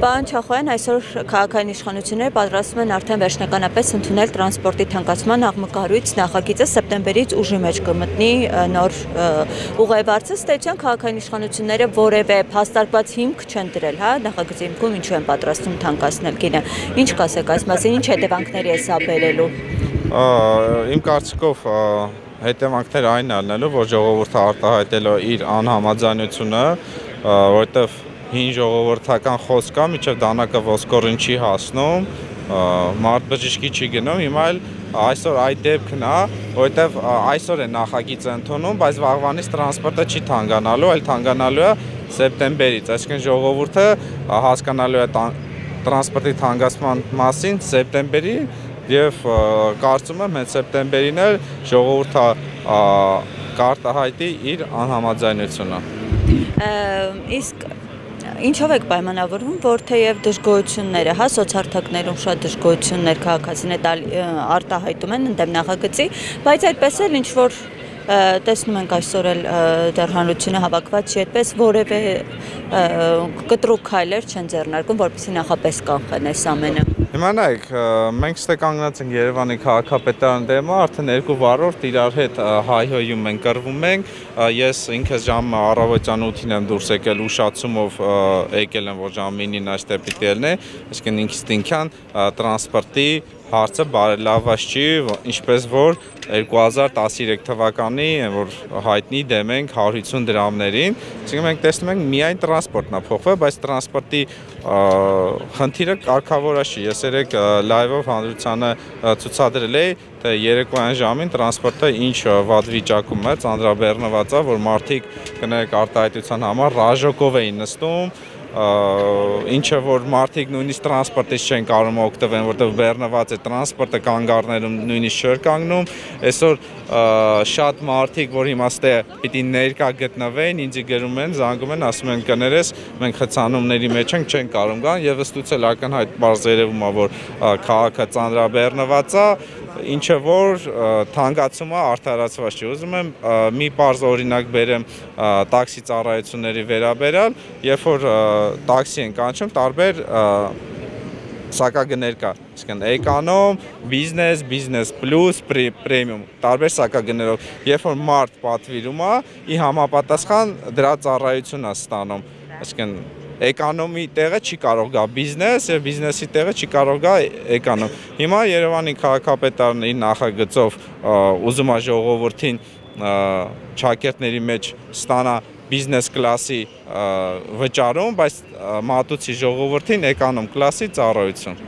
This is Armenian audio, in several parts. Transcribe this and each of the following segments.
Պարոն Չախոյան, այսօր քաղաքային իշխանությունները պատրաստվում են արդեն վերջնականապես ընդունել տրանսպորտի թանկացման աղմկահարույց նախագիծը սեպտեմբերից ուժի մեջ կմտնի նոր ուղևորձը, ըստ էության քաղաքային իշխանությունները որևէ փաստարկված հիմք չեն դրել, հա, նախագծի հիմքում ինչու են պատրաստվում թանկացնել գինը։ Ինչ կասեք այս մասին, ինչ հետևանքների է սա բերելու։ Իմ կարծիքով հետևանքները այն ալնելու, որ ժողովուրդը արտահայտել է իր անհամաձայնությունը, որովհետև հին ժողովրդական խոսք կա, մինչև դանակը ոսկորին չի հասնում, մարդ բժշկի չի գնում, հիմա էլ այսօր այդ դեպքն է, որովհետև այսօր է նախագիծը ընդունում, բայց վաղվանից տրանսպորտը չի թանկանալու, այլ թանկանալու է սեպտեմբերից, այսինքն ժողովուրդը հասկանալու է տրանսպորտի թանկացման մասին սեպտեմբերի եւ կարծում եմ հենց սեպտեմբերին էլ ժողովուրդը կարտահայտի իր անհամաձայնությունը։ Իսկ ինչով եք պայմանավորվում, որ թեև դժգոհությունները, հա, սոցհարթակներում շատ դժգոհություններ քաղաքացիները արտահայտում են ընդդեմ նախագծի, բայց այդպես էլ ինչ որ տեսնում ենք այսօր էլ դեռ հանրությունը հավաքված չի, այդպես որևէ կտրուկ քայլեր չեն ձեռնարկում, որպեսզի նախապես կանխեն այս ամենը։ Հիմա նայեք, մենք ստե կանգնած ենք Երևանի քաղաքապետարան դեմը, արդեն 2 վառորդ իրար հետ հայհոյում ենք, կռվում ենք, ես ինքս ժամը առավոտյան 8-ին եմ դուրս եկել ուշացումով եկել եմ, որ ժամը 9-ին այստեղ պիտի ելնե, այսինքն ինքս ինքան տրանսպորտի հարցը բարելավված չի, ինչպես որ 2013 թվականի, որ հայտնի դեմ ենք 150 դրամներին, այսինքն մենք տեսնում ենք միայն տրանսպորտն է փոխվել, բայց տրանսպորտի խնդիրը կարգավորած չի։ Ես երեք լայվով հանրությանը ցուցադրել էի, թե երեկոյան ժամին տրանսպորտը ինչ վատ վիճակում է, ծանրաբեռնված է, որ մարդիկ կներեք արտահայտության համար ռաժոկով էին նստում, ինչը որ մարդիկ նույնիսկ տրանսպորտից չեն կարող օգտվել, որտեղ բեռնված է տրանսպորտը կանգառներում նույնիսկ չէր կանգնում, այսօր շատ մարդիկ, որ հիմա ստե պիտի ներկա գտնվեն, ինձ գրում են, զանգում են, ասում են կներես, մենք խցանումների մեջ ենք, չեն կարող գան եւ ըստ էլ ակնհայտ բարձ երևում է, որ քաղաքը ծանրաբեռնված է, ինչը որ թանկացումը արդարացված չի։ Ուզում եմ մի պարզ օրինակ բերեմ տաքսի ծառայությունների վերաբերյալ, երբ որ տաքսի են կանչում, տարբեր սակագներ կա, այսինքն էկոնում, բիզնես, բիզնես պլյուս, պրեմիում, տարբեր սակագներով, երբ որ մարդ պատվիրում է, ի համապատասխան դրա ծառայություն է ստանում, այսինքն էկոնոմի տեղը չի կարող գա բիզնես եւ բիզնեսի տեղը չի կարող գա էկոնում։ Հիմա Երևանի քաղաքապետարն իր նախագծով ուզում է ժողովրդին ճակերտների մեջ ստանա բիզնես կլասի վճարում, բայց մատուցի ժողովրդին էկոնում կլասի ծառայություն։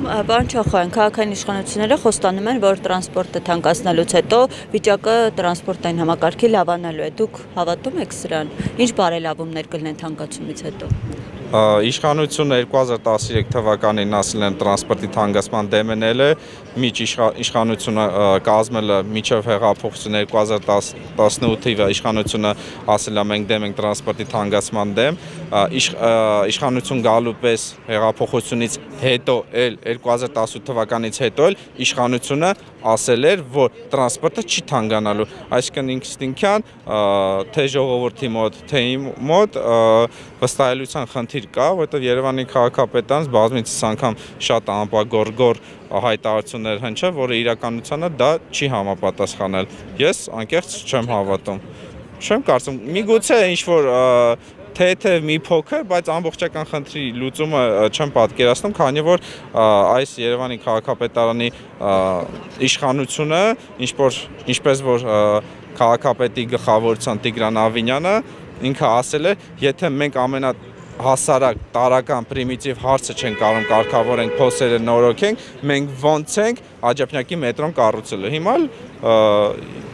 Պարոն Չախոյան, քաղաքային իշխանությունները խոստանում են, որ տրանսպորտը թանկացնելուց հետո վիճակը տրանսպորտային համակարգի լավանալու է։ Դուք հավատում եք սրան։ Ինչ բարելավումներ կլինեն թանկացումից հետո։ Իշխանությունը 2013 թվականին ասել են տրանսպորտի թանկացման դեմնել է, միջ իշխանությունը կազմել է միջև հեղափոխությունը 2018-ի իշխանությունը ասել է մենք դեմ ենք տրանսպորտի թանկացման դեմ, իշխանություն գալու պես հեղափոխությունից հետո էլ 2018 թվականից հետո էլ իշխանությունը ասել էր, որ տրանսպորտը չի թանկանալու, այսինքն ինքնին թե ժողովրդի մոտ, թե իմ մոտ վստահելիության խնդիր կա, որովհետև Երևանի քաղաքապետարան բազմիցս անգամ շատ անպագորգոր հայտարարություններ հնչել, որը իրականությանը դա չի համապատասխանել։ Ես անկեղծ չեմ հավատում։ Չեմ կարծում, միգուցե ինչ-որ թեթև մի փոքր, բայց ամբողջական խնդրի լուծումը չեմ պատկերացնում, քանի որ այս Երևանի քաղաքապետարանի իշխանությունը, ինչպես որ քաղաքապետի գլխավորության Տիգրան Ավինյանը ինքը ասել է, եթե մենք ամենահասարակ տարական պրիմիտիվ հարցը չենք կարող կարգավորենք, փոսերը նորոգենք, մենք ոնց ենք Աջափնյակի մետրոն կառուցելու։ Հիմա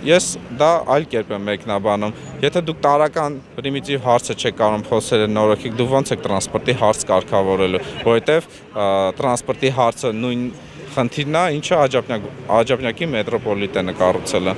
ես դա այլ կերպ եմ մեկնաբանում։ Եթե դուք տարական պրիմիտիվ հարցը չեք կարող փոսերը նորոգեք, դու ոնց եք տրանսպորտի հարց կարգավորելու, որովհետև տրանսպորտի հարցը նույն խնդիրն է, ինչը Աջափնյակի մետրոպոլիտենը կառուցել է։